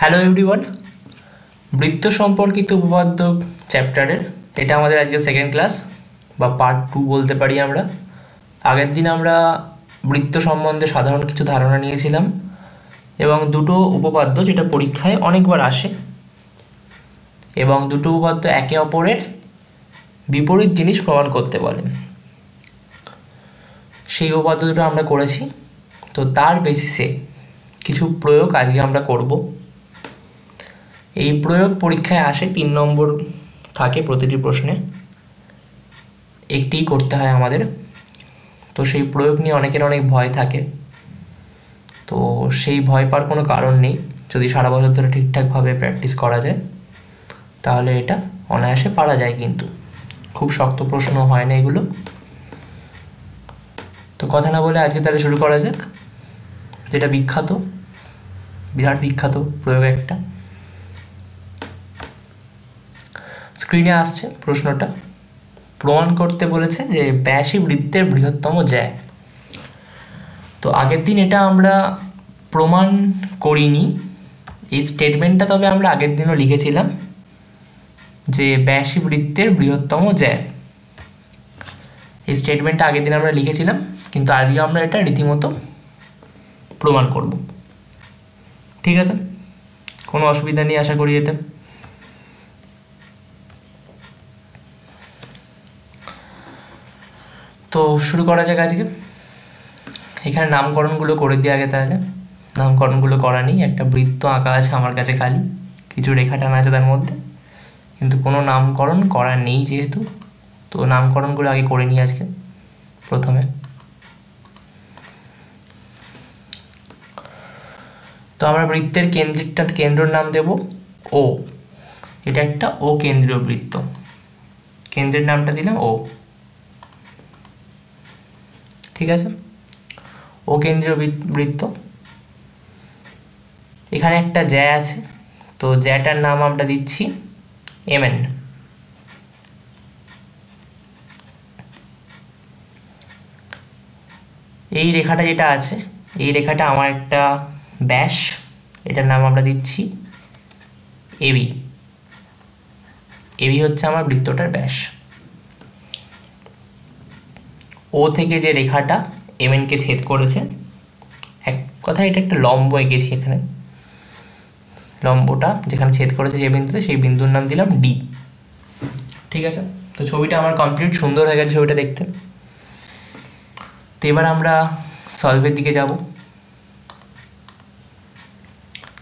Hello everyone, বৃত্ত সম্পর্কিত উপপাদ্য চ্যাপ্টারের এটা আমাদের আজকে সেকেন্ড ক্লাস বা পার্ট 2 বলতে পারি আমরা। আগের দিন আমরা বৃত্ত সম্বন্ধে সাধারণ কিছু ধারণা নিয়েছিলাম এবং দুটো উপপাদ্য যেটা পরীক্ষায় অনেকবার আসে এবং দুটো উপপাদ্য একে অপরের বিপরীত জিনিস প্রমাণ করতে বলেন, সেই উপপাদ্য দুটো আমরা করেছি। তো তার বেসিসে কিছু প্রয়োগ আজকে আমরা করব। এই প্রয়োগ পরীক্ষায় আসে 3 নম্বর থাকে প্রতিটি প্রশ্নে, একটিই করতে হয় আমাদের। তো সেই প্রয়োগ নিয়ে অনেকের অনেক ভয় থাকে, তো সেই ভয় পাওয়ার কোনো কারণ নেই। যদি সারা বছর ধরে ঠিকঠাকভাবে প্র্যাকটিস করা যায় তাহলে এটা অনায়াসে পারা যায়, কিন্তু খুব শক্ত প্রশ্ন হয় না এগুলো। তো কথা না বলে আজকে তাহলে শুরু করা যাক। যেটা বিখ্যাত, বিরাট বিখ্যাত প্রয়োগ একটা, স্ক্রিনে আসছে প্রশ্নটা। প্রমাণ করতে বলেছে যে ব্যাসই বৃত্তের বৃহত্তম জ্যা। তো আগের দিন এটা আমরা প্রমাণ করিনি এই স্টেটমেন্টটা, তবে আমরা আগের দিনও লিখেছিলাম যে ব্যাসই বৃত্তের বৃহত্তম জ্যা। এই স্টেটমেন্টটা আগের দিন আমরা লিখেছিলাম, কিন্তু আজকে আমরা এটা রীতিমতো প্রমাণ করব। ঠিক আছে, কোনো অসুবিধা নেই আশা করি এতে। তো শুরু করা যাক আজকে। এখানে নামকরণগুলো করে দিই আগে, তাহলে নামকরণগুলো করা নেই। একটা বৃত্ত আঁকা আছে আমার কাছে, খালি কিছু রেখা টানা আছে তার মধ্যে, কিন্তু কোনো নামকরণ করা নেই যেহেতু, তো নামকরণগুলো আগে করে নিই আজকে। প্রথমে তো আমরা বৃত্তের কেন্দ্রের নাম দেব ও। এটা একটা ও কেন্দ্রীয় বৃত্ত, কেন্দ্রের নামটা দিলাম ও। ঠিক আছে, ও কেন্দ্রীয় বৃত্ত। এখানে একটা জ্যা আছে, তো জ্যাটার নাম আমরা দিচ্ছি এমএন। এই রেখাটা যেটা আছে, এই রেখাটা আমার একটা ব্যাস, এটার নাম আমরা দিচ্ছি এবি। এবি হচ্ছে আমার বৃত্তটার ব্যাস। ও থেকে যে রেখাটা এমএনকে ছেদ করেছে, এক কথা এটা একটা লম্ব এঁকেছি এখানে। লম্বটা যেখানে ছেদ করেছে যে বিন্দুতে, সেই বিন্দুর নাম দিলাম ডি। ঠিক আছে, তো ছবিটা আমার কমপ্লিট, সুন্দর হয়ে গেছে ছবিটা দেখতে। তো এবার আমরা সলভের দিকে যাব।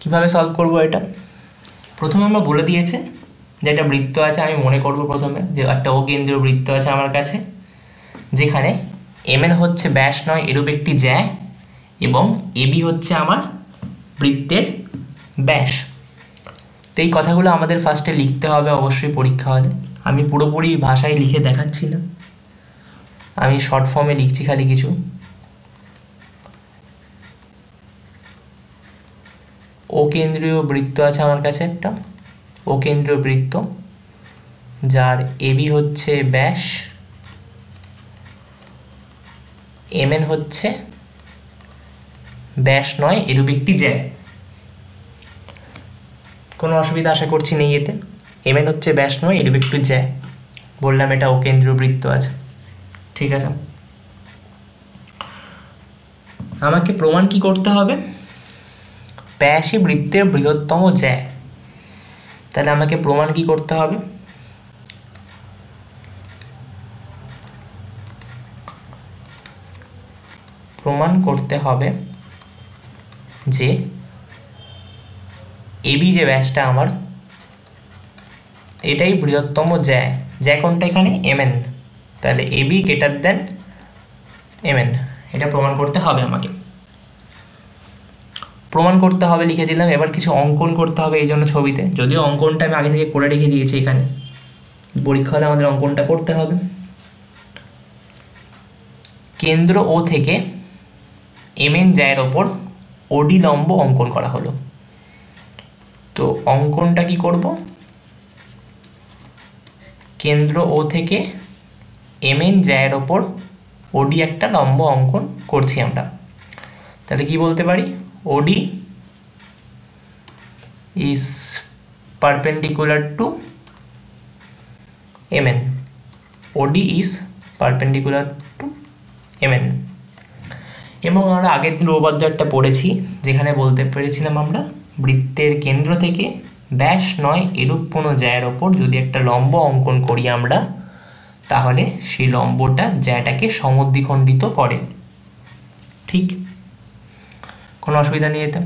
কিভাবে সলভ করব এটা? প্রথমে আমরা বলে দিয়েছে যে একটা বৃত্ত আছে, আমি মনে করব প্রথমে যে একটা ও কেন্দ্রীয় বৃত্ত আছে আমার কাছে, যেখানে এমএন হচ্ছে ব্যাস নয় এরূপ একটি জ্যা এবং এবি হচ্ছে আমার বৃত্তের ব্যাস। তো এই কথাগুলো আমাদের ফার্স্টে লিখতে হবে অবশ্যই পরীক্ষা হলে। আমি পুরোপুরি ভাষায় লিখে দেখাচ্ছি না, আমি শর্ট ফর্মে লিখছি খালি কিছু। ও কেন্দ্রীয় বৃত্ত আছে আমার কাছে একটা, ও কেন্দ্রীয় বৃত্ত যার এবি হচ্ছে ব্যাস, এমএন হচ্ছে ব্যাস নয় এরূপ একটি জ্যা। কোনো অসুবিধা আশা করছি নেই এতে। এমএন হচ্ছে ব্যাস নয় এরূপ একটি জ্যা, বললাম এটা ও কেন্দ্রীয় বৃত্ত আছে। ঠিক আছে, আমাকে প্রমাণ কি করতে হবে? ব্যাসই বৃত্তের বৃহত্তম জ্যা। তাহলে আমাকে প্রমাণ কি করতে হবে? প্রমাণ করতে হবে যে এবি যে ব্যাসটা আমার, এটাই বৃহত্তম জ্যা। জ্যা কোনটা এখানে? এমএন। তাহলে এবি গ্রেটার দেন এমএন, এটা প্রমাণ করতে হবে আমাকে। প্রমাণ করতে হবে লিখে দিলাম। এবার কিছু অঙ্কন করতে হবে এই জন্য ছবিতে, যদিও অঙ্কনটা আমি আগে থেকে করে রেখে দিয়েছি এখানে, পরীক্ষা হলে আমাদের অঙ্কনটা করতে হবে। কেন্দ্র ও থেকে এমএন জ্যায়ের ওপর ওডি লম্ব অঙ্কন করা হলো। তো অঙ্কনটা কি করব? কেন্দ্র ও থেকে এমএন জ্যায়ের ওপর ওডি একটা লম্ব অঙ্কন করছি আমরা। তাহলে কি বলতে পারি? ওডি is perpendicular to MN. OD is perpendicular to MN. এবং আমরা আগের দিন উপপাদ্য একটা পড়েছি, যেখানে বলতে পেরেছিলাম আমরা বৃত্তের কেন্দ্র থেকে ব্যাস নয় এরূপ কোনো জ্যায়ের ওপর যদি একটা লম্ব অঙ্কন করি আমরা, তাহলে সেই লম্বটা জ্যাটাকে সমদ্বিখণ্ডিত করে। ঠিক, কোনো অসুবিধা নেই এতে।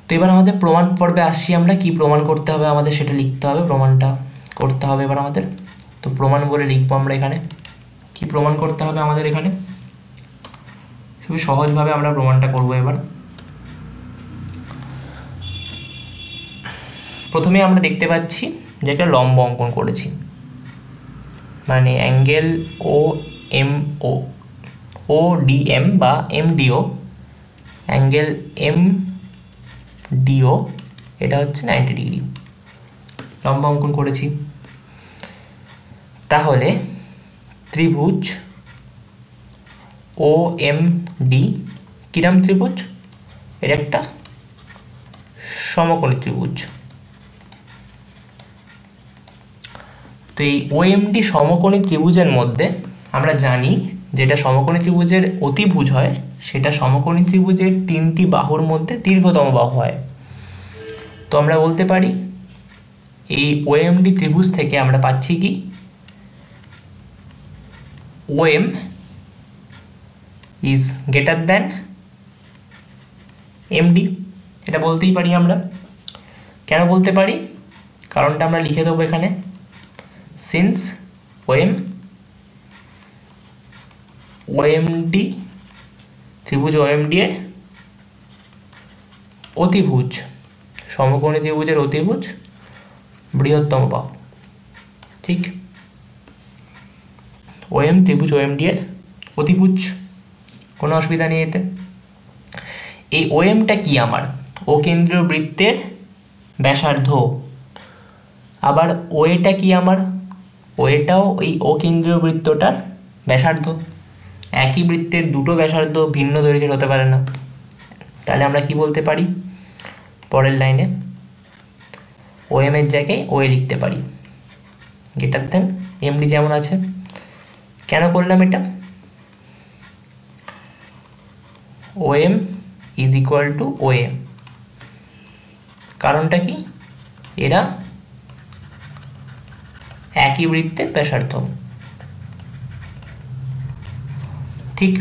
তো এবার আমাদের প্রমাণ পর্বে আসছি আমরা। কি প্রমাণ করতে হবে আমাদের সেটা লিখতে হবে, প্রমাণটা করতে হবে এবার আমাদের। তো প্রমাণ বলে লিখবো আমরা এখানে। কি প্রমাণ করতে হবে আমাদের এখানে? খুবই সহজভাবে আমরা প্রমাণটা করব এবার। প্রথমে আমরা দেখতে পাচ্ছি যে একটা লম্ব অঙ্কন করেছি, মানে অ্যাঙ্গেল ODM বা MDO, অ্যাঙ্গেল MDO এটা হচ্ছে 90 ডিগ্রি লম্ব অঙ্কন করেছি। তাহলে ত্রিভুজ OMD কিরম ত্রিভুজ? এটা একটা সমকোণী ত্রিভুজ। তো এই OMD সমকোণী ত্রিভুজের মধ্যে আমরা জানি যেটা সমকোণী ত্রিভুজের অতিভুজ হয় সেটা সমকোণী ত্রিভুজের 3টি বাহুর মধ্যে দীর্ঘতম বাহু হয়। তো আমরা বলতে পারি এই OMD ত্রিভুজ থেকে আমরা পাচ্ছি কি, OM is greater than MD। এটা বলতেই পারি আমরা। কেন বলতে পারি? কারণটা আমরা লিখে দেবো এখানে। সিন্স OMD ত্রিভুজ OMD এর অতিভুজ, সমকোণী ত্রিভুজের অতিভুজ বৃহত্তম বাহু। ঠিক, OM ত্রিভুজ OMD এর অতিভুজ, কোনো অসুবিধা নেই এতে। এই OMটা কি আমার? অকেন্দ্রীয় বৃত্তের ব্যাসার্ধ। আবার OAটা কি আমার? OAটাও এই অকেন্দ্রীয় বৃত্তটার ব্যাসার্ধ। একই বৃত্তের দুটো ব্যাসার্ধ ভিন্ন দৈর্ঘ্যের হতে পারে না। তাহলে আমরা কি বলতে পারি? পরের লাইনে OM এর জায়গায় OA লিখতে পারি, গ্রেটার দেন MD যেমন আছে। কেন করলাম এটা? OM is equal to OA, কারণটা কি? এরা একই বৃত্তের ব্যাসার্ধ। ঠিক,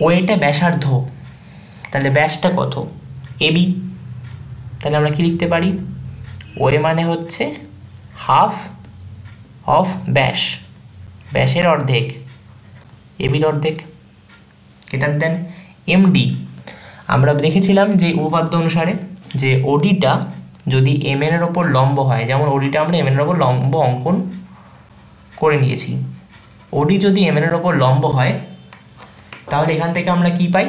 OAটা ব্যাসার্ধ, তাহলে ব্যাসটা কত? AB। তাহলে আমরা কি লিখতে পারি? OA মানে হচ্ছে হাফ অফ ব্যাস, ব্যাসের অর্ধেক, ABর অর্ধেক, গ্রেটার দেন MD। আমরা দেখেছিলাম যে উপপাদ্য অনুসারে যে ODটা যদি MN এর ওপর লম্ব হয়, যেমন ODটা আমরা MN এর ওপর লম্ব অঙ্কন করে নিয়েছি। OD যদি MN এর ওপর লম্ব হয় তাহলে এখান থেকে আমরা কি পাই?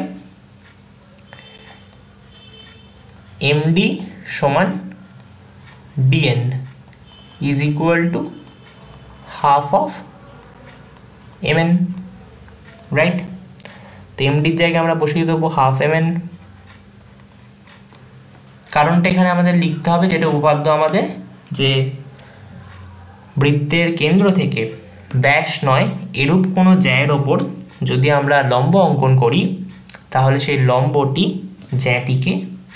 MD সমান DN is equal to half of MN, right? তো MDর জায়গায় আমরা বসিয়ে দেবো হাফ MN। কারণটা এখানে আমাদের লিখতে হবে, যেটা উপপাদ্য আমাদের, যে বৃত্তের কেন্দ্র থেকে ব্যাস নয় এরূপ কোনো জ্যায়ের ওপর যদি আমরা লম্ব অঙ্কন করি তাহলে সেই লম্বটি জ্যাটিকে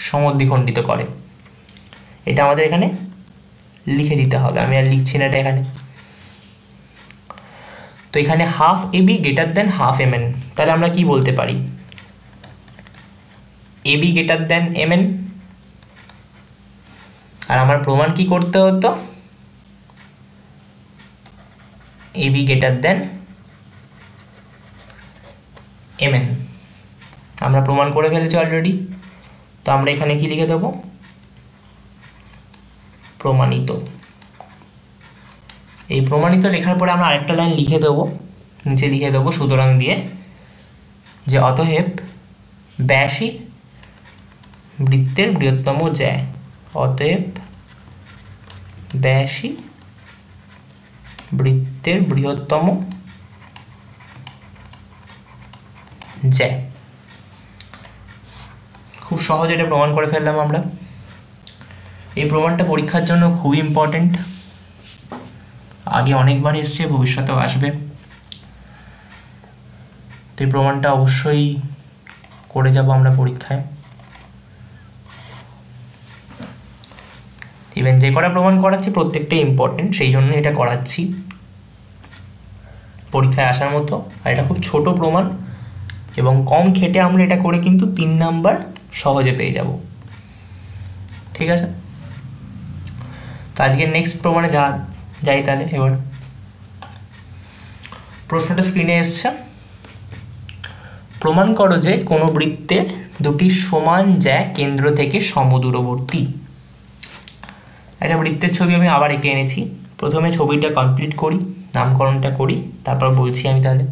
সমদ্বিখণ্ডিত করে। এটা আমাদের এখানে লিখে দিতে হবে, আমি আর লিখছি না এটা এখানে। তো এখানে half AB greater than half MN, তাহলে আমরা কি বলতে পারি? AB greater than MN। আর আমার প্রমাণ কি করতে হতো? AB greater than MN। আমরা প্রমাণ করে ফেলেছি অলরেডি। তো আমরা এখানে কি লিখে দেবো? প্রমাণিত। এই প্রমাণিত লেখার পরে আমরা আরেকটা লাইন লিখে দেবো, নিচে লিখে দেবো সুতরাং দিয়ে, যে অতএব ব্যাসই বৃত্তের বৃহত্তম জ্যা। অতএব ব্যাসই বৃত্তের বৃহত্তম জ্যা। খুব সহজ, এটা প্রমাণ করে ফেললাম আমরা। এই প্রমাণটা পরীক্ষার জন্য খুবই ইম্পর্টেন্ট, আগে অনেকবার এসছে, ভবিষ্যতেও আসবে। তো এই প্রমাণটা অবশ্যই করে যাব আমরা পরীক্ষায়। ইভেন যে কটা প্রমাণ করাচ্ছি প্রত্যেকটাই ইম্পর্টেন্ট, সেই জন্য এটা করাচ্ছি পরীক্ষায় আসার মতো। আর এটা খুব ছোট প্রমাণ এবং কম খেটে আমরা এটা করে কিন্তু 3 নাম্বার সহজে পেয়ে যাব। ঠিক আছে, তো আজকে নেক্সট প্রমাণে যাই তাহলে। এবার প্রশ্নটা স্ক্রিনে এসছে, প্রমাণ করো যে কোনো বৃত্তের দুটি সমান জ্যা কেন্দ্র থেকে সমদূরবর্তী। একটা বৃত্তের ছবি আমি আবার এঁকে এনেছি। প্রথমে ছবিটা কমপ্লিট করি, নামকরণটা করি, তারপর বলছি আমি তাহলে।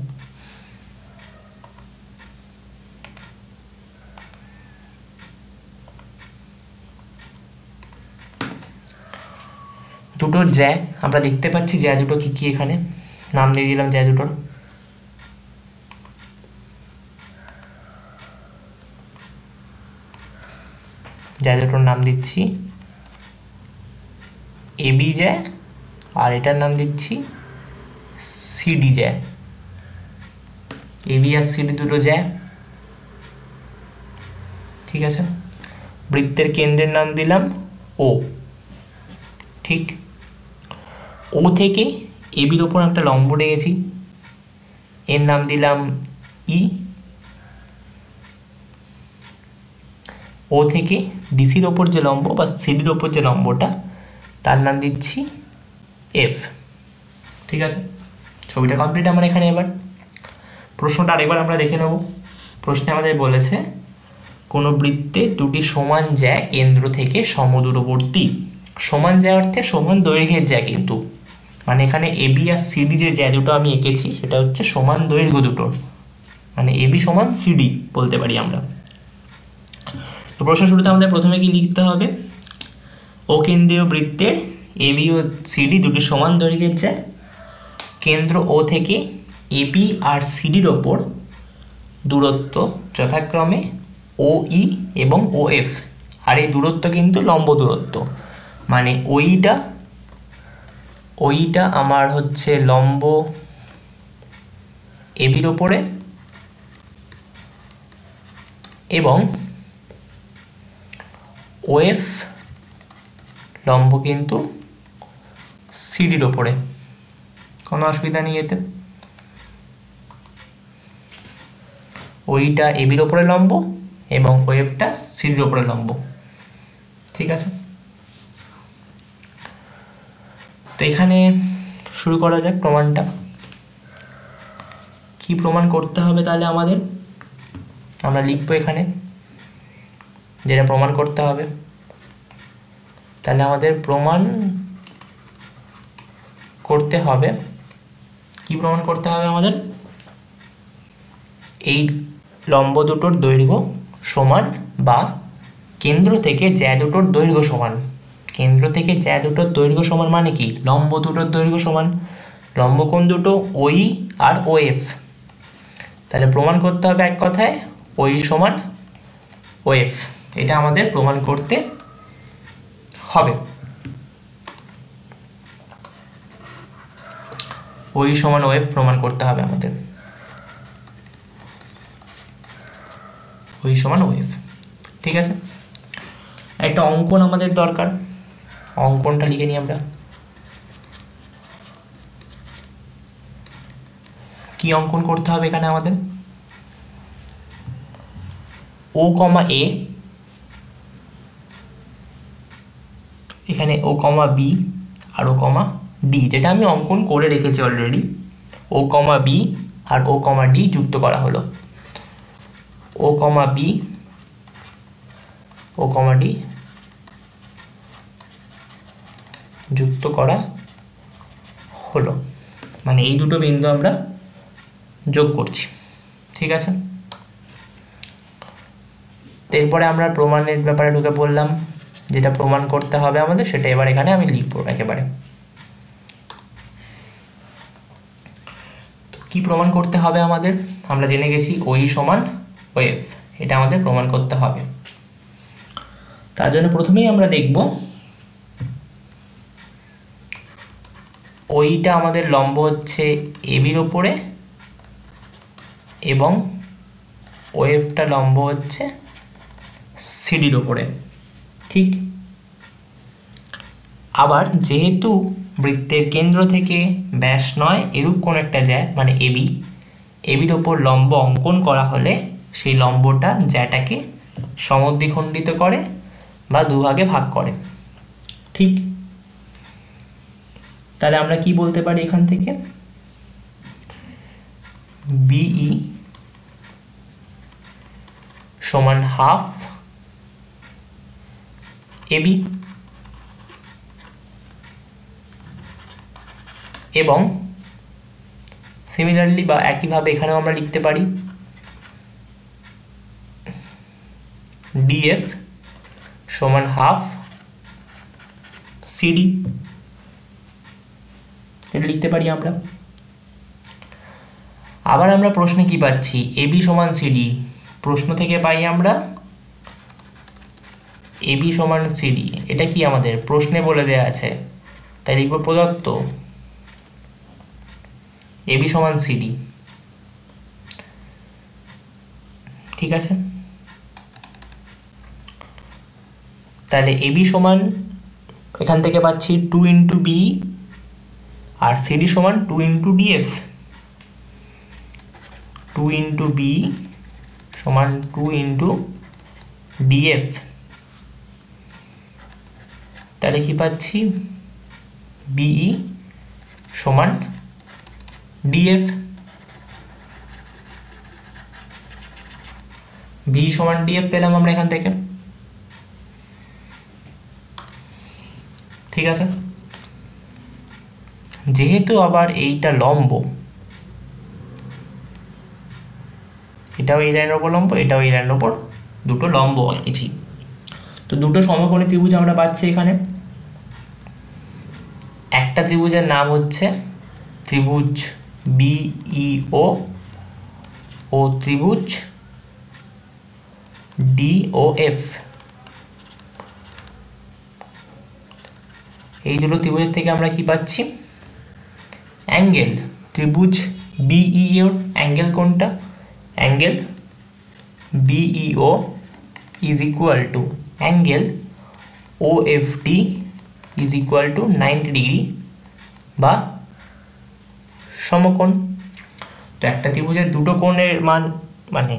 দুটো জ্যা আমরা দেখতে পাচ্ছি, জ্যা দুটো কি কি, এখানে নাম দিয়ে দিলাম জ্যা দুটোর। জ্যা দুটোর নাম দিচ্ছি এবি জ্যা, আর এটার নাম দিচ্ছি সিডি জ্যা। এবি আর সিডি দুটো জ্যা। ঠিক আছে, বৃত্তের কেন্দ্রের নাম দিলাম ও। ঠিক, ও থেকে এবির ওপর একটা লম্ব রেখেছি, এর নাম দিলাম ই। ও থেকে ডিসির ওপর যে লম্ব বা সিডির ওপর যে লম্বটা, তার নাম দিচ্ছি এফ। ঠিক আছে, ছবিটা কমপ্লিট আমার এখানে। এবার প্রশ্নটা আরেকবার আমরা দেখে নেব। প্রশ্নে আমাদের বলেছে কোনো বৃত্তে দুটি সমান জ্যা কেন্দ্র থেকে সমদূরবর্তী। সমান জ্যা অর্থে সমান দৈর্ঘ্যের জ্যা, কিন্তু মানে এখানে এবি আর সিডি যে জ্যা দুটো আমি এঁকেছি সেটা হচ্ছে সমান দৈর্ঘ্য দুটোর, মানে এবি সমান সিডি বলতে পারি আমরা। তো প্রশ্ন শুরুতে আমাদের প্রথমে কি লিখতে হবে, ও কেন্দ্রীয় বৃত্তের এবি ও সিডি দুটি সমান দৈর্ঘ্যের জ্যা, কেন্দ্র ও থেকে এবি আর সিডির ওপর দূরত্ব যথাক্রমে ও ই এবং ও এফ। আর এই দূরত্ব কিন্তু লম্ব দূরত্ব, মানে ওইটা আমার হচ্ছে লম্ব এবির ওপরে, এবং ওএফ লম্ব কিন্তু সিডির ওপরে। কোনো অসুবিধা নেই এতে। ওইটা এবির ওপরে লম্ব এবং ওএফটা সিডির ওপরে লম্ব। ঠিক আছে, তো এখানে শুরু করা যাক প্রমাণটা। কি প্রমাণ করতে হবে তাহলে আমাদের, আমরা লিখবো এখানে যেটা প্রমাণ করতে হবে। তাহলে আমাদের প্রমাণ করতে হবে, কি প্রমাণ করতে হবে আমাদের, এই লম্ব দুটোর দৈর্ঘ্য সমান, বা কেন্দ্র থেকে জ্যা দুটোর দৈর্ঘ্য সমান। কেন্দ্র থেকে জ্যা দুটোর দৈর্ঘ্য সমান মানে কি, লম্ব দুটোর দৈর্ঘ্য সমান। লম্ব কোণ দুটো ওই আর ও এফ। তাহলে প্রমাণ করতে হবে এক কথায় ওই সমান ও এফ, এটা আমাদের প্রমাণ করতে হবে। ওই সমান ও এফ প্রমাণ করতে হবে আমাদের, ওই সমান ও এফ। ঠিক আছে, একটা অঙ্কন আমাদের দরকার, অঙ্কনটা লিখে নিই আমরা। কি অঙ্কন করতে হবে এখানে আমাদের, ও কমা এ, এখানে ও কমা বি আর ও কমা ডি, যেটা আমি অঙ্কন করে রেখেছি অলরেডি। ও কমা বি আর ও কমা ডি যুক্ত করা হলো, ও কমা বি ও কমা ডি যুক্ত করা হলো, মানে এই দুটো বিন্দু আমরা যোগ করছি। ঠিক আছে, এরপরে আমরা প্রমাণের ব্যাপারে ঢুকে পড়লাম। যেটা প্রমাণ করতে হবে আমাদের সেটা এবার এখানে আমি লিখবো একেবারে। তো কি প্রমাণ করতে হবে আমাদের, আমরা জেনে গেছি ওই সমান ওএফ, এটা আমাদের প্রমাণ করতে হবে। তার জন্য প্রথমেই আমরা দেখব ওইটা আমাদের লম্ব হচ্ছে এবির ওপরে এবং ওএফটা লম্ব হচ্ছে সিডির ওপরে, ঠিক। আবার যেহেতু বৃত্তের কেন্দ্র থেকে ব্যাস নয় এরূপ কোন একটা জ্যা মানে এবির ওপর লম্ব অঙ্কন করা হলে সেই লম্বটা জ্যাটাকে সমদ্বিখণ্ডিত করে বা দুভাগে ভাগ করে, ঠিক। তাহলে আমরা কি বলতে পারি এখান থেকে, বিই সমান হাফ এবি এবং সিমিলারলি বা একইভাবে এখানেও আমরা লিখতে পারি ডিএফ সমান হাফ সিডি, এটা লিখতে পারি আমরা। আবার আমরা প্রশ্নে কি পাচ্ছি, এবি সমান সিডি, প্রশ্ন থেকে পাই আমরা এবি সমান সিডি, এটা কি আমাদের প্রশ্নে বলে দেয়া আছে, তাই লিখব প্রদত্ত এবি সমান সিডি, ঠিক আছে। তাহলে এবি সমান এখান থেকে পাচ্ছি 2 ইন্টু বি আর সিডি সমান 2 ইন্টু ডিএফ, 2 ইন্টু বি সমান 2 ইন্টু ডিএফ, তাহলে কি পাচ্ছি বিই সমান ডিএফ, বি সমান ডিএফ পেলাম আমরা এখান থেকে, ঠিক আছে। যেহেতু আবার এইটা লম্ব, এটাও এই লাইনের ওপর লম্ব, এটাও এই লাইনের ওপর, দুটো লম্ব আঁকেছি, তো দুটো সমকোণী ত্রিভুজ আমরা পাচ্ছি এখানে। একটা ত্রিভুজের নাম হচ্ছে ত্রিভুজ বিইও ও ত্রিভুজ ডিওএফ, এই দুটো ত্রিভুজের থেকে আমরা কি পাচ্ছি, অ্যাঙ্গেল। ত্রিভুজ বিইও অ্যাঙ্গেল কোনটা, angle BEO is equal to angle OFD is equal to 90 degree বা সমকোণ। তো একটা ত্রিভুজের দুটো কোণের মান মানে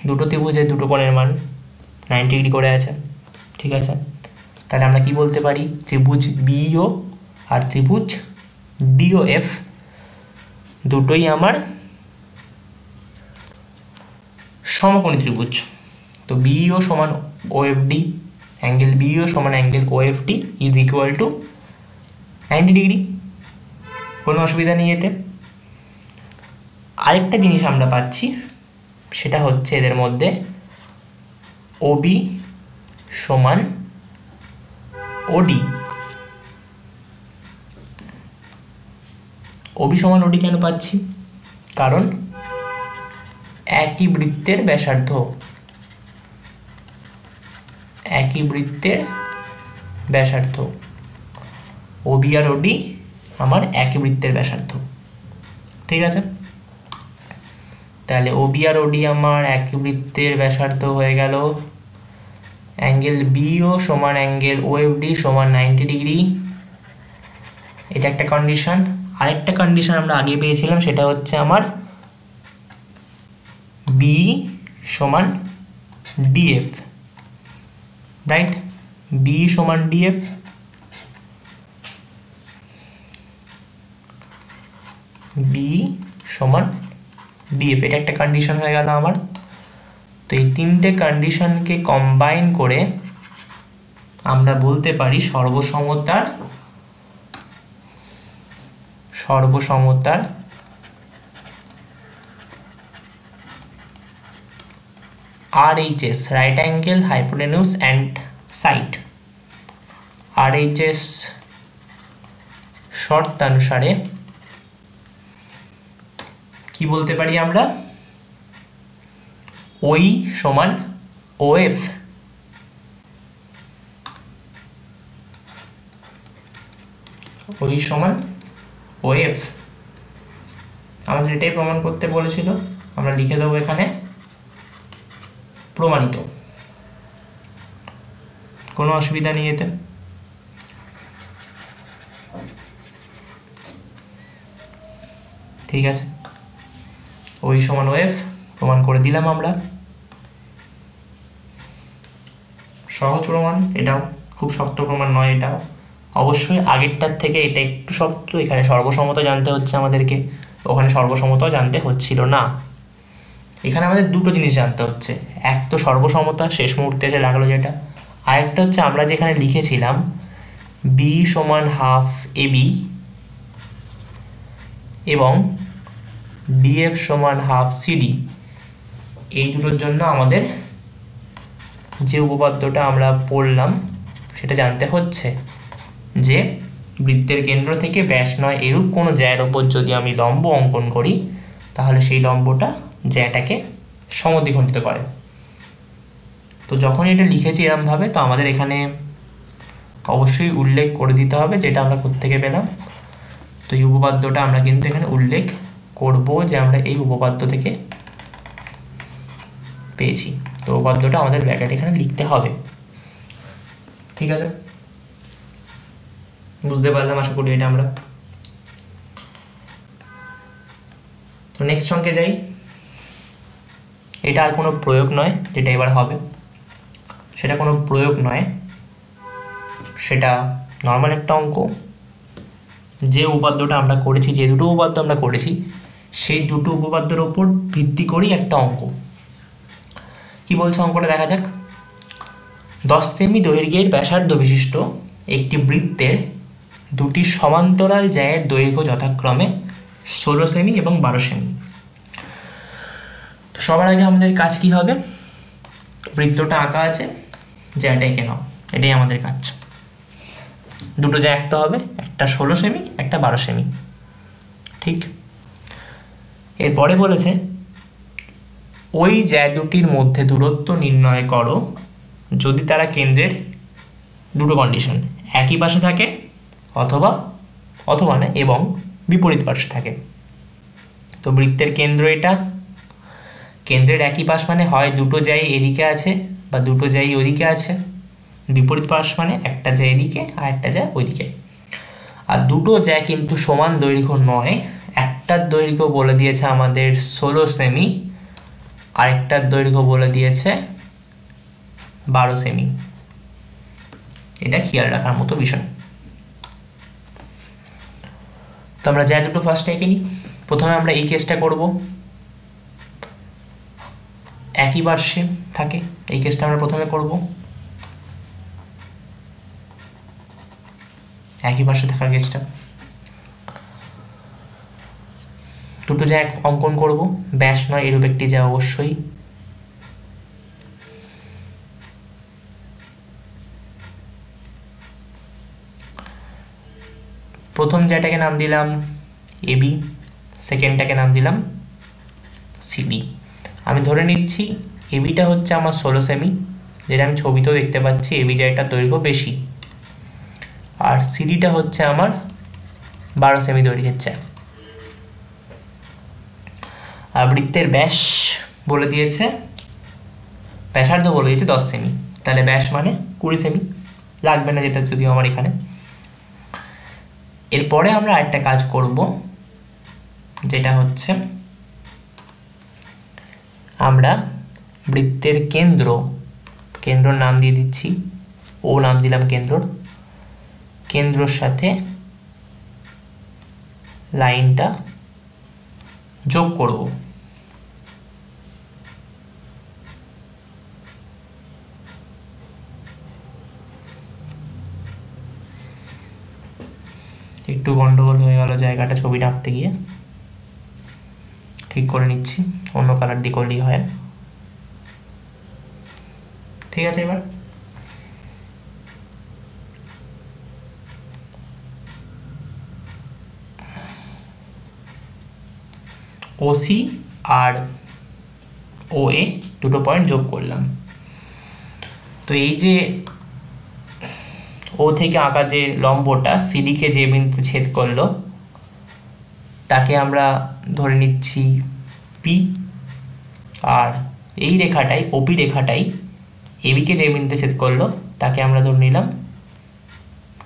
দুটো ত্রিভুজের দুটো কোণের মান 90 ডিগ্রি করে আছে, ঠিক আছে। তাহলে আমরা কি বলতে পারি, ত্রিভুজ বিইও আর ত্রিভুজ ডিওএফ দুটোই আমার সমকোণী ত্রিভুজ। তো বিইও সমান ওএফডি, অ্যাঙ্গেল বিইও সমান angle OFD is equal to 90 degree, কোনো অসুবিধা নেই এতে। আরেকটা জিনিস আমরা পাচ্ছি, সেটা হচ্ছে এদের মধ্যে ওবি সমান ওডি। ওবি সমান ওডি কেন পাচ্ছি, কারণ একই বৃত্তের ব্যাসার্ধ, একই বৃত্তের ব্যাসার্ধ, ওবি আর ওডি আমার একই বৃত্তের ব্যাসার্ধ, ঠিক আছে। তাহলে ওবি আর ওডি আমার একই বৃত্তের ব্যাসার্ধ হয়ে গেল, অ্যাঙ্গেল বিও সমান অ্যাঙ্গেল ওএফডি সমান 90 ডিগ্রি, এটা একটা কন্ডিশন। আরেকটা কন্ডিশন আমরা আগে পেয়েছিলাম, সেটা হচ্ছে আমার বি সমান ডিএফ, রাইট, বি সমান ডিএফ, বি সমান ডিএফ, এটা একটা কন্ডিশন হয়ে গেল আমার। তো এই তিনটে কন্ডিশনকে কম্বাইন করে আমরা বলতে পারি সর্বসমতার RHS, right angle hypotenuse and side, RHS শর্তানুসারে কি বলতে পারি আমরা, ওই সমান ওএফ ওই সমান ও এফ। আমাদের এটাই প্রমাণ করতে বলেছিল, আমরা লিখে দেবো এখানে প্রমাণিত, কোনো অসুবিধা নেই এতে। ঠিক আছে, ওই সমান ও এফ প্রমাণ করে দিলাম আমরা। সহজ প্রমাণ, এটাও খুব শক্ত প্রমাণ নয়। এটাও অবশ্যই আগেরটার থেকে এটা একটু শক্ত। এখানে সর্বসমতা জানতে হচ্ছে আমাদেরকে, ওখানে সর্বসমতাও জানতে হচ্ছিল না। এখানে আমাদের দুটো জিনিস জানতে হচ্ছে, এক তো সর্বসমতা শেষ মুহূর্তে এসে লাগলো যেটা, আরেকটা হচ্ছে আমরা যেখানে লিখেছিলাম বি সমান হাফ এ বি এবং ডিএফ সমান হাফ সিডি, এই দুটোর জন্য আমাদের যে উপপাদ্যটা আমরা পড়লাম সেটা জানতে হচ্ছে যে বৃত্তের কেন্দ্র থেকে ব্যাস নয় এরূপ কোনো জ্যায়ের ওপর যদি আমি লম্ব অঙ্কন করি তাহলে সেই লম্বটা জ্যাটাকে সমদ্বিখণ্ডিত করে। তো যখন এটা লিখেছি এরমভাবে, তো আমাদের এখানে অবশ্যই উল্লেখ করে দিতে হবে যেটা আমরা কোত্থেকে পেলাম। তো এই উপপাদ্যটা আমরা কিন্তু এখানে উল্লেখ করব যে আমরা এই উপপাদ্য থেকে পেয়েছি। তো উপপাদ্যটা আমাদের ব্র্যাকেট এখানে লিখতে হবে। ঠিক আছে, বুঝতে পারলাম আশা করি এটা আমরা। তো নেক্সট অঙ্কে যাই। এটা আর কোনো প্রয়োগ নয়, যেটা এবার হবে সেটা কোনো প্রয়োগ নয়, সেটা নর্মাল একটা অঙ্ক। যে উপপাদ্যটা আমরা করেছি, যে দুটো উপপাদ্য আমরা করেছি, সেই দুটো উপপাদ্যের ওপর ভিত্তি করেই একটা অঙ্ক। কি বলছে অঙ্কটা দেখা যাক। 10 সেমি দৈর্ঘ্যের ব্যাসার্ধ বিশিষ্ট একটি বৃত্তের দুটি সমান্তরাল জ্যায়ের দৈর্ঘ্য যথাক্রমে 16 সেমি এবং 12 সেমি। সবার আগে আমাদের কাজ কি হবে, বৃত্তটা আঁকা আছে, জ্যাটা এঁকে নাও, এটাই আমাদের কাজ। দুটো জ্যা আঁকতে হবে, একটা 16 সেমি একটা 12 সেমি। ঠিক, এরপরে বলেছে ওই জ্যা দুটির মধ্যে দূরত্ব নির্ণয় করো যদি তারা কেন্দ্রের দুটো কন্ডিশন একই পাশে থাকে অথবা না এবং বিপরীত পাশে থাকে। তো বৃত্তের কেন্দ্র এটা, কেন্দ্রের একই পাশ মানে হয় দুটো জ্যাই এদিকে আছে বা দুটো জ্যাই ওদিকে আছে, বিপরীত পাশ মানে একটা জ্যা এদিকে আর একটা জ্যা ওইদিকে। আর দুটো জ্যা কিন্তু সমান দৈর্ঘ্য নয়, একটার দৈর্ঘ্য বলে দিয়েছে আমাদের 16 সেমি, আরেকটার দৈর্ঘ্য বলে দিয়েছে 12 সেমি। এটা খেয়াল রাখার মতো বিষয়। তো আমরা জ্যা দুটো ফার্স্টে এঁকে নিই। প্রথমে আমরা এই কেসটা করব, একই পার্শ্বে থাকে, এই কেসটা আমরা প্রথমে করব। একই পাশে থাকার কেসটা, দুটো জ্যা অঙ্কন করব, ব্যাস নয় এরূপ একটি জ্যা অবশ্যই। প্রথম জ্যাটাকে নাম দিলাম এবি, সেকেন্ডটাকে নাম দিলাম সিডি। আমি ধরে নিচ্ছি এবিটা হচ্ছে আমার 16 সেমি, যেটা আমি ছবিতেও দেখতে পাচ্ছি এবি জ্যাটার দৈর্ঘ্য বেশি, আর সিডিটা হচ্ছে আমার 12 সেমি দৈর্ঘ্যের জ্যা। আর বৃত্তের ব্যাস বলে দিয়েছে, ব্যাসার্ধ বলে দিয়েছে 10 সেমি, তাহলে ব্যাস মানে 20 সেমি, লাগবে না যেটা যদিও আমার এখানে। এরপরে আমরা আরেকটা কাজ করব, যেটা হচ্ছে আমরা বৃত্তের কেন্দ্রর নাম দিয়ে দিচ্ছি, ও নাম দিলাম কেন্দ্রর সাথে লাইনটা যোগ করব। একটু গন্ডগোল হয়ে গেল জায়গাটা ছবিটা আঁকতে গিয়ে, ঠিক করে নিচ্ছি, অন্য কালার দিয়ে করলেই হয়। ঠিক আছে, এবার ওসি আর ও এ দুটো পয়েন্ট যোগ করলাম। তো এই যে ও থেকে আঁকা যে লম্বটা সিডিকে যে বিন্দুতে ছেদ করলো তাকে আমরা ধরে নিচ্ছি পি, আর এই রেখাটাই ওপি রেখাটাই এবিকে যে বিন্দুতে ছেদ করলো তাকে আমরা ধরে নিলাম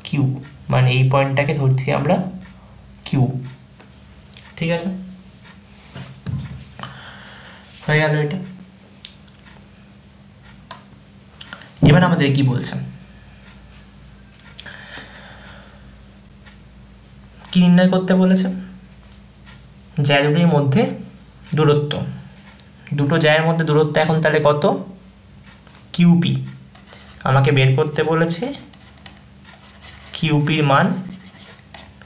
কিউ, মানে এই পয়েন্টটাকে ধরছি আমরা কিউ। ঠিক আছে, হয়ে গেল এটা। এবার আমাদের কি বলছে, কি নির্ণয় করতে বলেছে, জ্যা দুটির মধ্যে দূরত্ব, দুটো জ্যায়ের মধ্যে দূরত্ব এখন তাহলে কত, কিউপি। আমাকে বের করতে বলেছে কিউপির মান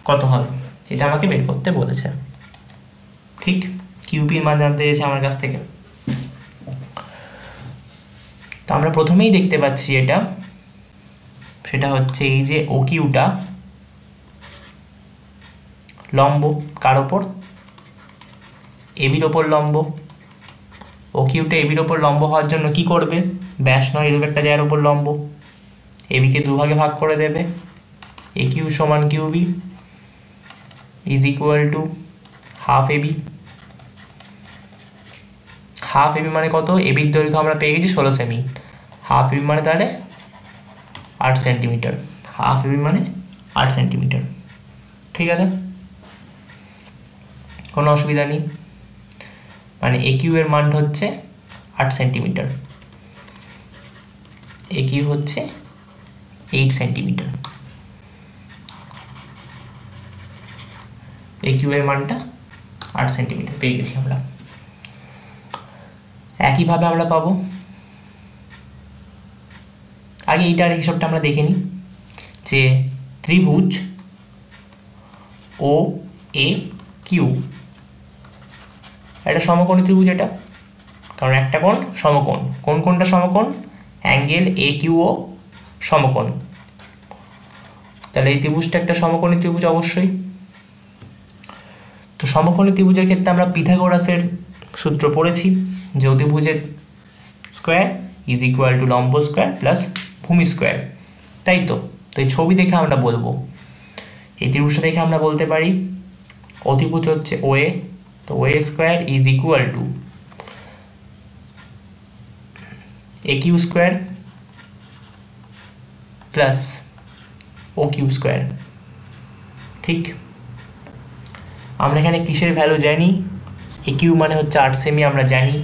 কত হবে, এটা আমাকে বের করতে বলেছে। ঠিক, কিউপির মান জানতে চেয়েছে আমার কাছ থেকে। তো আমরা প্রথমেই দেখতে পাচ্ছি এটা, সেটা হচ্ছে এই যে ও কিউটা লম্ব কার ওপর, এবির ওপর লম্ব। ও কিউটা এবির ওপর লম্ব হওয়ার জন্য কি করবে, ব্যাস নয় এরূপ একটা জায়গার ওপর লম্ব, এবিকে দুভাগে ভাগ করে দেবে, এ কিউ সমান QB is equal to half AB. Half AB মানে কত, এবির দৈর্ঘ্য আমরা পেয়ে গেছি 16 সেমি, হাফ এবি মানে তাহলে 8 সেন্টিমিটার, হাফ এবি মানে 8 সেন্টিমিটার। ঠিক আছে, কোনো অসুবিধা নেই, মানে এ কিউ এর মান হচ্ছে 8 সেন্টিমিটার, এ কিউ হচ্ছে 8 সেন্টিমিটার, এ কিউ এর মানটা 8 সেন্টিমিটার পেয়ে গেছি আমরা। একইভাবে আমরা পাবো, আগে এইটার হিসাবটা আমরা দেখে নিই, যে ত্রিভুজ ও এ কিউ, এটা সমকোণী ত্রিভুজ, এটা কারণ একটা কোণ সমকোণ, কোন কোণটা সমকোণ, অ্যাঙ্গেল এ কিউ ও সমকোণ, তাহলে এই ত্রিভুজটা একটা সমকোণী ত্রিভুজ অবশ্যই। তো সমকোণী ত্রিভুজের ক্ষেত্রে আমরা পিথাগোরাসের সূত্র পড়েছি, যে অতিভুজের স্কোয়ার ইজ ইকুয়াল টু লম্ব স্কোয়ার প্লাস ভূমি স্কোয়ার, তাই তো। তো এই ছবি দেখে আমরা বলবো, এই ত্রিভুজটা দেখে আমরা বলতে পারি অতিভুজ হচ্ছে ও এ, তো O A square is equal to A Q square plus O Q square. ঠিক, আমরা এখানে কিসের ভ্যালু জানি, এ কিউ মানে হচ্ছে 8 সেমি আমরা জানি,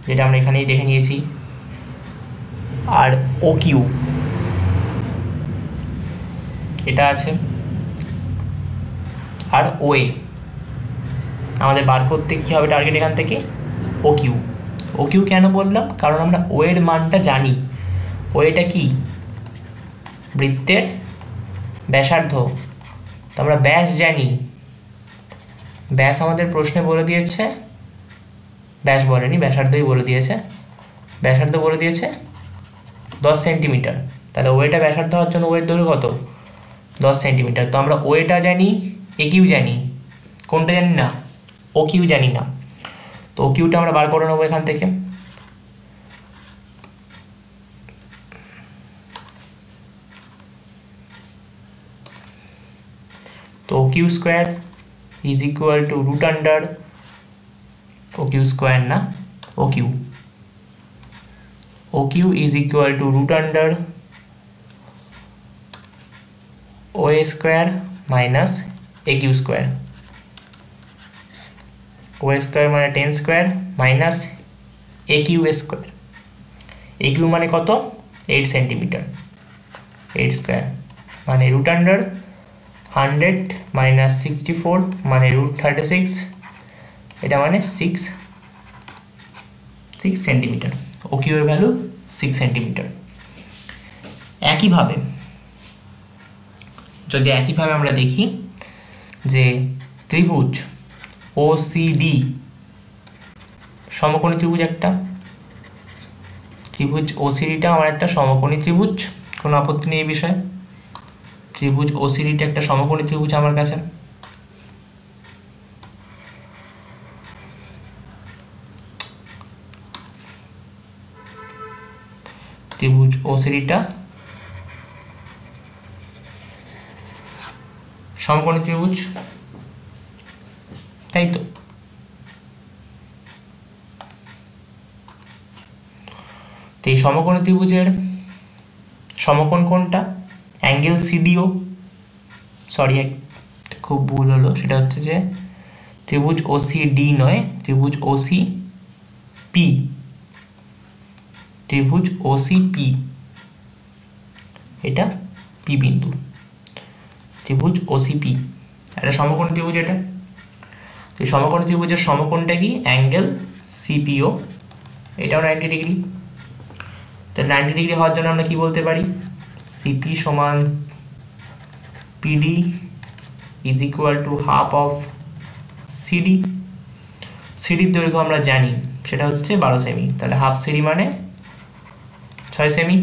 যেটা আমরা এখানেই দেখে নিয়েছি, আর ও কিউ এটা আছে, আর ও এ আমাদের বার করতে কী হবে টার্গেট, এখান থেকে ও কিউ। ও কিউ কেন বললাম, কারণ আমরা ও এর মানটা জানি, ও এটা কি বৃত্তের ব্যাসার্ধ, তো আমরা ব্যাস জানি, ব্যাস আমাদের প্রশ্নে বলে দিয়েছে, ব্যাস বলেনি ব্যাসার্ধই বলে দিয়েছে, ব্যাসার্ধ বলে দিয়েছে 10 সেন্টিমিটার, তাহলে ওয়েটা ব্যাসার্ধ হওয়ার জন্য ওয়ের দৈর্ঘ্য কত 10 সেন্টিমিটার। তো আমরা ওয়েটা জানি, এ কিউ জানি, কোনটা জানি না, ও কিউ জানি না, তো ও কিউটা আমরা বার করে নেবো এখান থেকে। তো O Q square is equal to root under, O Q square না O Q, O Q is equal to root under O A square minus A Q square, O square মানে 10 square minus A Q square, A Q মানে কত 8 centimetre, 8 square মানে root under 100 minus 64 মানে root 36, এটা মানে 6 centimetre, O Q এর value 6 centimetre. একইভাবে যদি একইভাবে আমরা দেখি যে ত্রিভুজ ও সি ডি সমকোণী ত্রিভুজ, একটা ত্রিভুজ ও সি ডিটা আমার একটা সমকোণী ত্রিভুজ, কোনো আপত্তি নেই এই বিষয়ে, ত্রিভুজ ও সি ডিটা একটা সমকোণী ত্রিভুজ আমার কাছে। ত্রিভুজ ও সি ডিটা সমকোণী ত্রিভুজ, তাই তো? তো এই সমকোণী ত্রিভুজের সমকোণ কোনটা? অ্যাঙ্গেল সিডিও, সরি খুব ভুল হলো, সেটা হচ্ছে যে ত্রিভুজ ওসিডি নয়, ত্রিভুজ ওসিপি, ত্রিভুজ ওসিপি, এটা পি বিন্দু, ত্রিভুজ ওসিপি, এটা সমকোণী ত্রিভুজ। এটা এই সমকোণী ত্রিভুজের সমকোণটা কি? অ্যাঙ্গেল সিপিও, এটাও 90 ডিগ্রি। তো 90 ডিগ্রি হওয়ার জন্য আমরা কি বলতে পারি? সিপি সমান PD is equal to half of CD. সিডির দৈর্ঘ্য আমরা জানি, সেটা হচ্ছে 12 সেমি, তাহলে হাফ সিডি মানে 6 সেমি,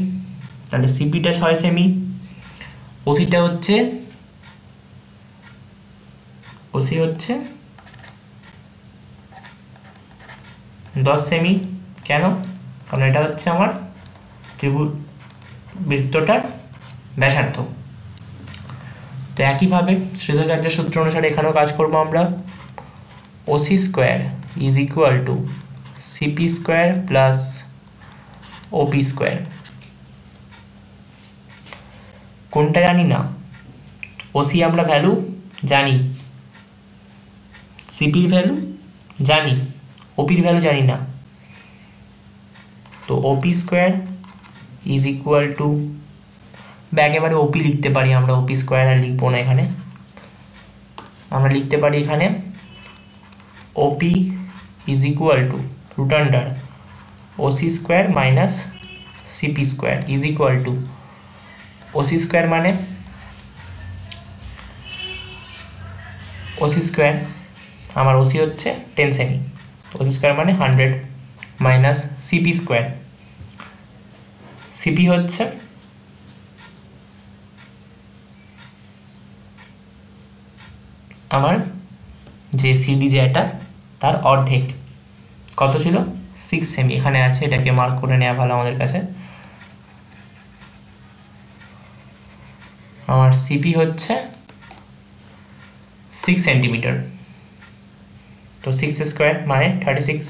তাহলে সিপিটা 6 সেমি, ওসিটা হচ্ছে ওসি হচ্ছে 10 সেমি। কেন? কারণ এটা হচ্ছে আমার ত্রিভুজ বৃত্তটার ব্যাসার্ধ। তো একইভাবে শ্রীধরাচার্যের সূত্র অনুসারে এখানেও কাজ করবো আমরা। OC square is equal two CP square plus OP square. কোনটা জানি না? ওসি আমরা ভ্যালু জানি, সিপির ভ্যালু জানি, ওপির ভ্যালু জানি না। তো ওপি স্কোয়ার ইজ ইকুয়াল টু, একেবারে ওপি লিখতে পারি আমরা, ওপি স্কোয়ার আর লিখবো না এখানে, আমরা লিখতে পারি এখানে OP is equal to root under OC square minus CP square is equal to, OC square মানে ওসি স্কোয়ার, আমার ওসি হচ্ছে 10 সেমি, ওসি স্কোয়ার মানে 100 মাইনাস সিপি স্কোয়ার, সিপি হচ্ছে আমার যে সিডি যেটা তার অর্ধেক, কত ছিল? 6 সেমি, এখানে আছে, এটাকে মার্ক করে নেওয়া ভালো আমাদের কাছে। আমার সিপি হচ্ছে 6 সেন্টিমিটার, তো 6 স্কোয়ার মানে 36,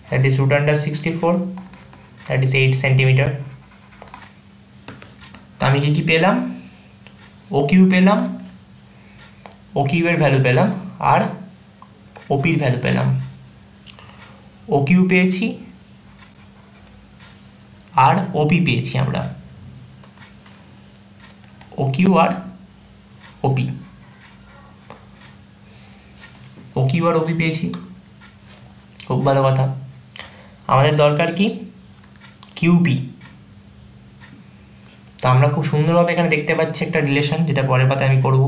that is root under 64, that is 8 centimetre. তো আমি কি পেলাম? ও কিউ পেলাম, ও কিউয়ের ভ্যালু পেলাম, আর ওপির ভ্যালু পেলাম। ও কিউ পেয়েছি আর ওপি পেয়েছি আমরা, ও কিউ আর ওপি, ও কিউ আর ওপি পেয়েছি, খুব ভালো কথা। আমাদের দরকার কি? কিউপি। তো আমরা খুব সুন্দরভাবে এখানে দেখতে পাচ্ছি একটা রিলেশন, যেটা পরের পাতায় আমি করব।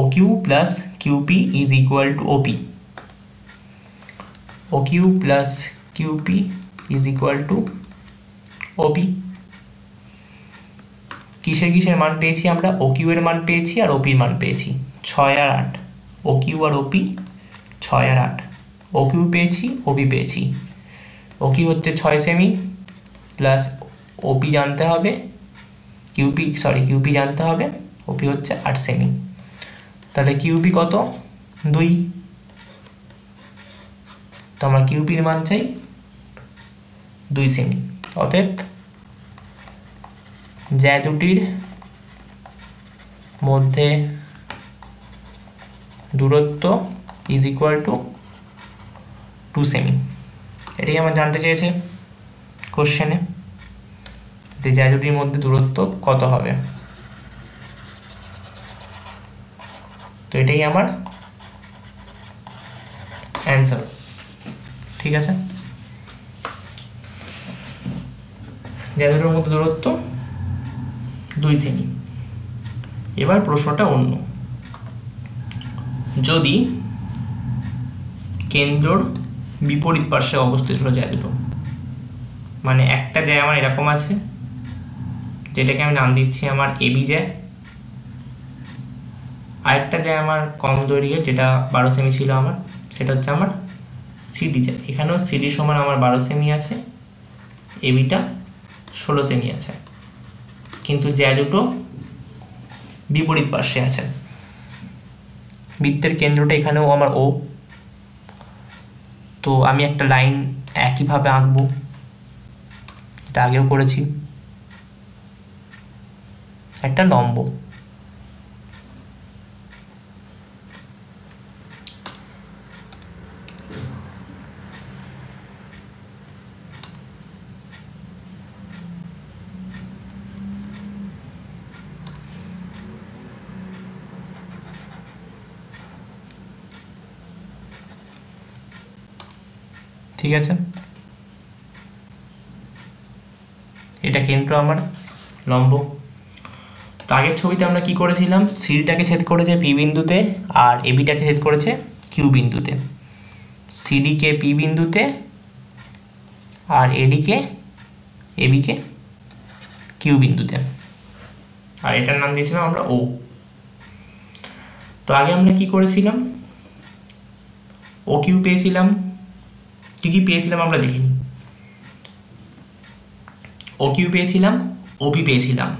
OQ plus QP is equal to OP. OQ plus QP is equal to OP. কিসের কিসের মান পেয়েছি আমরা? OQ এর মান পেয়েছি আর OP এর মান পেয়েছি 6 আর 8। OQ আর OP 6 আর 8, OQ পেয়েছি, OP পেয়েছি। OQ হচ্ছে 6 সেমি প্লাস OP জানতে হবে, QP জানতে হবে, OP হচ্ছে 8 সেমি। তাহলে কিউপি কত? 2। তো আমরা কিউপির মান চাই 2 সেমি। অতএব জ্যা দুটির মধ্যে দূরত্ব ইজ ইকুয়াল টু 2 সেমি। এটাই আমার জানতে চেয়েছে কোশ্চেনে, যে জ্যা দুটির মধ্যে দূরত্ব কত হবে। তো এটাই আমার অ্যান্সার, ঠিক আছে। জ্যা দুটোর মধ্যে দূরত্ব 2 সেমি। এবার প্রশ্নটা অন্য। যদি কেন্দ্রর বিপরীত পার্শ্বে অবস্থিত হলো জ্যা দুটো, মানে একটা জ্যা আমার এরকম আছে, যেটাকে আমি নাম দিচ্ছি আমার এবি জ্যা, আরেকটা জ্যা আমার কম দৈর্ঘ্যের, যেটা 12 সেমি ছিল আমার, সেটা হচ্ছে আমার সিডি যায়, এখানেও সিডি সমান আমার 12 সেমি আছে, এবিটা 16 সেমি আছে, কিন্তু জ্যা দুটো বিপরীত পার্শ্বে আছে। বৃত্তের কেন্দ্রটা এখানেও আমার ও, তো আমি একটা লাইন একইভাবে আঁকবো, এটা আগেও করেছি, একটা লম্ব। ঠিক আছে, এটা কেন্দ্র আমার লম্ব। তো আগের ছবিতে আমরা কি করেছিলাম, সিডিটাকে ছেদ করেছে পি বিন্দুতে আর এবিটাকে ছেদ করেছে কিউ বিন্দুতে, সিডিকে পি বিন্দুতে আর এবিকে কিউ বিন্দুতে, আর এটার নাম দিয়েছিলাম আমরা ও। তো আগে আমরা কি করেছিলাম, ও কিউ পেয়েছিলাম, কি পেয়েছিলাম আমরা দেখিনি, ও কিউ পেয়েছিলাম, ওপি পেয়েছিলাম,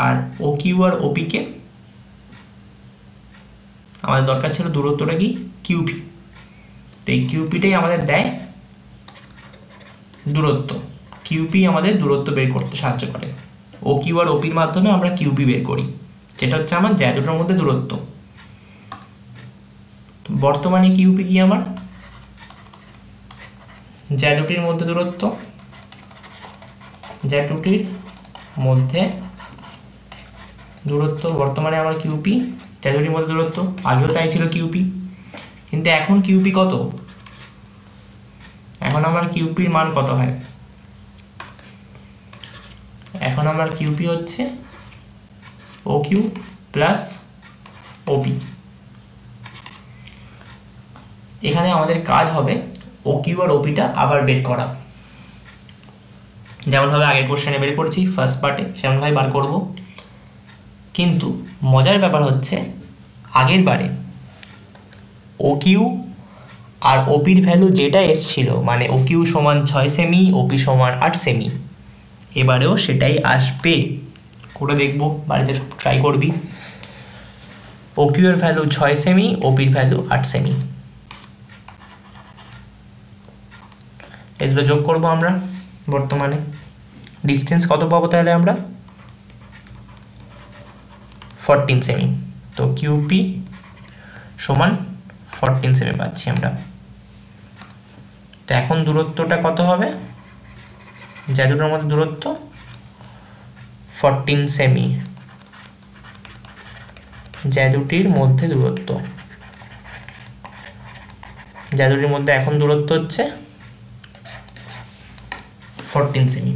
আর ও কিউ আর ওপিকে আমাদের দরকার ছিল দূরত্বটা কি কিউপি, তো এই কিউপিটাই আমাদের দেয় দূরত্ব, কিউপি আমাদের দূরত্ব বের করতে সাহায্য করে, ও কিউ আর ওপির মাধ্যমে আমরা কিউপি বের করি, যেটা হচ্ছে আমার জ্যা দুটোর মধ্যে দূরত্ব। বর্তমানে কিউপি কি আমার জ্যা দুটির মধ্যে দূরত্ব, জ্যা দুটির মধ্যে দূরত্ব বর্তমানে আমার কিউপি, জ্যা দুটির মধ্যে দূরত্ব, আগেও তাই ছিল কিউপি, কিন্তু এখন কিউপি কত, এখন আমার কিউপির মান কত হয়, এখন আমার কিউপি হচ্ছে ও কিউ প্লাস ওপি। এখানে আমাদের কাজ হবে ও কিউ আর ওপিটা আবার বের করা, যেমনভাবে আগের কোশ্চেনে বের করেছি ফার্স্ট পার্টে সেমনভাবে বার করব, কিন্তু মজার ব্যাপার হচ্ছে আগের বারে ও কিউ আর ওপির ভ্যালু যেটা এসছিল, মানে ও কিউ সমান 6 সেমি, ওপি সমান 8 সেমি, এবারেও সেটাই আসবে, করে দেখবো, বাড়িতে ট্রাই করবি। ও কিউ এর ভ্যালু 6 সেমি, ওপির ভ্যালু 8 সেমি, এগুলো যোগ করবো আমরা। বর্তমানে ডিস্টেন্স কত পাবো তাহলে আমরা, 14 সেমি, তো কিউপি সমান 14 সেমি পাচ্ছি আমরা। তো এখন দূরত্বটা কত হবে, জ্যা দুটোর মধ্যে দূরত্ব 14 সেমি, জ্যা দুটির মধ্যে দূরত্ব, জ্যা দুটির মধ্যে এখন দূরত্ব হচ্ছে 14 সেমি।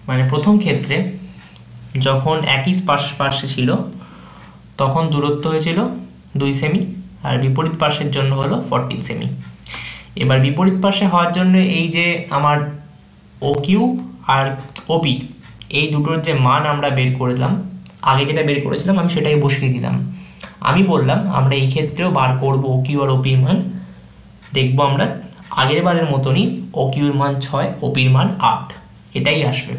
মানে প্রথম ক্ষেত্রে যখন একই পার্শ্বে ছিল তখন দূরত্ব হয়েছিল 2 সেমি, আর বিপরীত পার্শ্বের জন্য হলো 14 সেমি। এবার বিপরীত পার্শ্বে হওয়ার জন্য এই যে আমার ও কিউ আর ওপি এই দুটোর যে মান আমরা বের করলাম, আগে যেটা বের করেছিলাম আমি সেটাই বসিয়ে দিলাম। আমি বললাম আমরা এই ক্ষেত্রেও বার করব ও কিউ আর ওপির মান, দেখবো আমরা আগের বারের মতনই ও কিউর মান 6, ওপির মান 8, এটাই আসবে।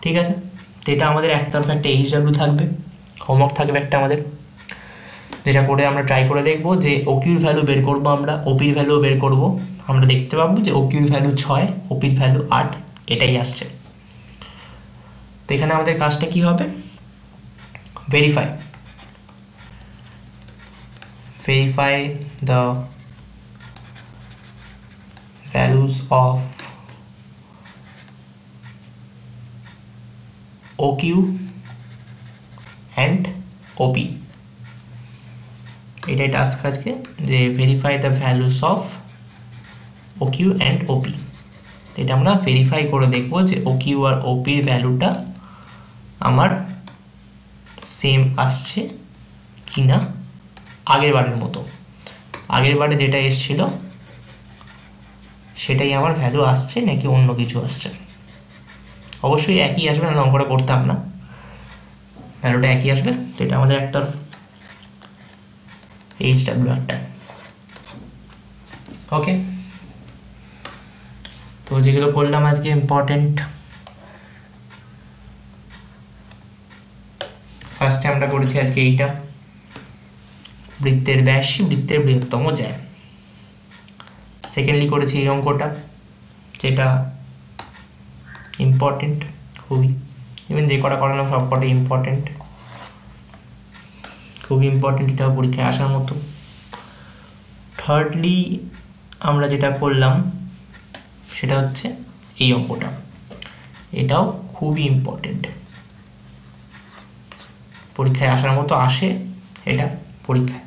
ঠিক আছে, তো এটা আমাদের একতরফা একটা এইচডব্লিউ থাকবে, হোমওয়ার্ক থাকবে একটা আমাদের, যেটা করে আমরা ট্রাই করে দেখবো যে ও কিউর ভ্যালু বের করবো আমরা, ওপির ভ্যালু বের করবো, আমরা দেখতে পাবো যে ও কিউর ভ্যালু 6, ওপির ভ্যালু 8, এটাই আসছে। তো এখানে আমাদের কাজটা কি হবে, verify the values of OQ and OP, এটাই টাস্ক আজকে, যে verify the values of OQ and OP। এটা আমরা ভেরিফাই করে দেখবো যে OQ আর OP এর ভ্যালুটা আমার সেম আসছে কিনা আগের বারের মতো, আগের বারে যেটা এসছিল সেটাই আমার ভ্যালু আসছে নাকি অন্য কিছু আসছে। অবশ্যই একই আসবে, না অঙ্কটা করতাম না, ভ্যালুটা একই আসবে। তো এটা আমাদের একটা HW একটা। ওকে, তো যেগুলো করলাম আজকে ইম্পর্টেন্ট, ফার্স্টে আমরা করেছি আজকে এইটা, বৃত্তের ব্যাসই বৃত্তের বৃহত্তম জ্যা। সেকেন্ডলি করেছি এই অঙ্কটা, যেটা ইম্পর্টেন্ট খুবই, ইভেন যে কটা করালাম সব কটাই ইম্পর্টেন্ট, খুবই ইম্পর্টেন্ট, এটাও পরীক্ষায় আসার মতো। থার্ডলি আমরা যেটা করলাম সেটা হচ্ছে এই অঙ্কটা, এটাও খুবই ইম্পর্টেন্ট, পরীক্ষায় আসার মতো আসে। এটা পরীক্ষায়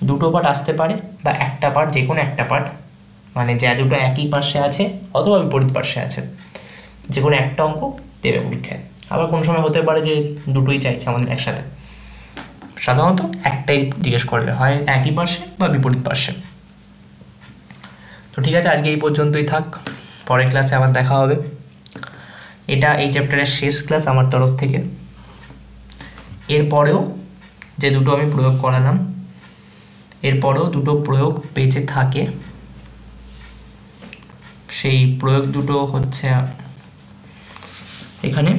দুটো পার্ট আসতে পারে বা একটা পার্ট, যে কোনো একটা পার্ট, মানে যা দুটো একই পার্শ্বে আছে অথবা বিপরীত পার্শ্বে আছে, যে কোনো একটা অঙ্ক দেবে পরীক্ষায়। আবার কোনো সময় হতে পারে যে দুটোই চাইছে আমাদের একসাথে, সাধারণত একটাই জিজ্ঞেস করবে, হয় একই পার্শ্বে বা বিপরীত পার্শ্বে। তো ঠিক আছে, আজকে এই পর্যন্তই থাক, পরের ক্লাসে আবার দেখা হবে। এটা এই চ্যাপ্টারের শেষ ক্লাস আমার তরফ থেকে। এরপরেও যে দুটো আমি প্রয়োগ করালাম, এরপরেও দুটো প্রয়োগ বেঁচে থাকে, সেই প্রয়োগ দুটো হচ্ছে এখানে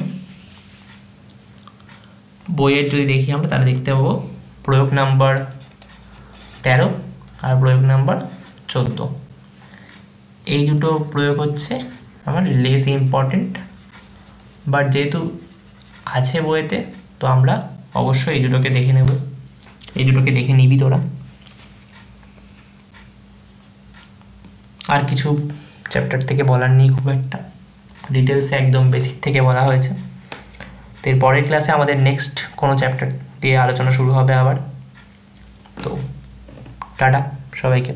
বইয়ের যদি দেখি আমরা, তাহলে দেখতে পাবো প্রয়োগ নাম্বার 13 আর প্রয়োগ নাম্বার 14। এই দুটো প্রয়োগ হচ্ছে আমার লেস ইম্পর্টেন্ট, বাট যেহেতু আছে বইয়েতে, তো আমরা অবশ্যই এই দুটোকে দেখে নেব, এই দুটোকে দেখে নিবি তোরা। আর কিছু চ্যাপ্টার থেকে বলার নেই খুব একটা, ডিটেলসে একদম বেসিক থেকে বলা হয়েছে। তো এর পরের ক্লাসে আমাদের নেক্সট কোনো চ্যাপ্টার দিয়ে আলোচনা শুরু হবে আবার। তো টাটা সবাইকে।